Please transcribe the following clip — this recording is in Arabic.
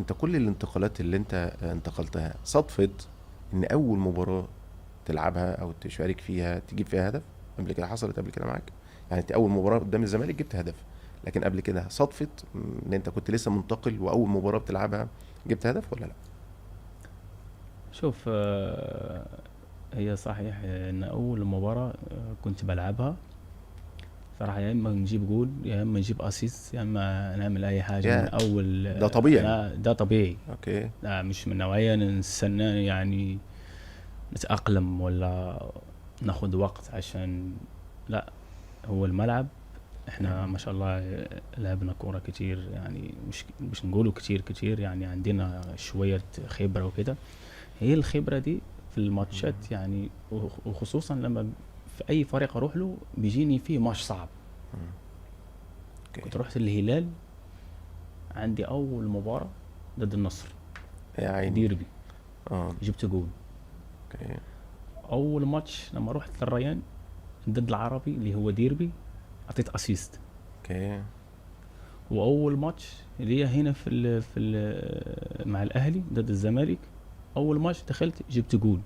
انت كل الانتقالات اللي انت انتقلتها صدفت ان اول مباراة تلعبها او تشارك فيها تجيب فيها هدف؟ قبل كده حصلت قبل كده معاك؟ يعني انت اول مباراة قدام الزمالك جبت هدف، لكن قبل كده صدفت ان انت كنت لسه منتقل واول مباراة بتلعبها جبت هدف ولا لا؟ شوف، هي صحيح ان اول مباراة كنت بلعبها صراحة، يا اما نجيب جول يا اما نجيب اسيست يا اما نعمل اي حاجة من يا اول. ده طبيعي. انا ده طبيعي. اوكي. لا، مش من نوعية نستنى يعني نتأقلم ولا ناخد وقت عشان. لا، هو الملعب. احنا ما شاء الله لعبنا كورة كتير، يعني مش نقوله كتير كتير، يعني عندنا شوية خبرة وكده. هي الخبرة دي في الماتشات يعني، وخصوصا لما في اي فريق اروح له بيجيني فيه ماتش صعب. اوكي. كنت رحت الهلال، عندي اول مباراة ضد النصر، يا عيني. ديربي، اه. جبت جول. اوكي. اول ماتش لما رحت الريان ضد العربي اللي هو ديربي، اعطيت اسيست. اوكي. واول ماتش ليا هنا مع الاهلي ضد الزمالك، اول ماتش دخلت جبت جول.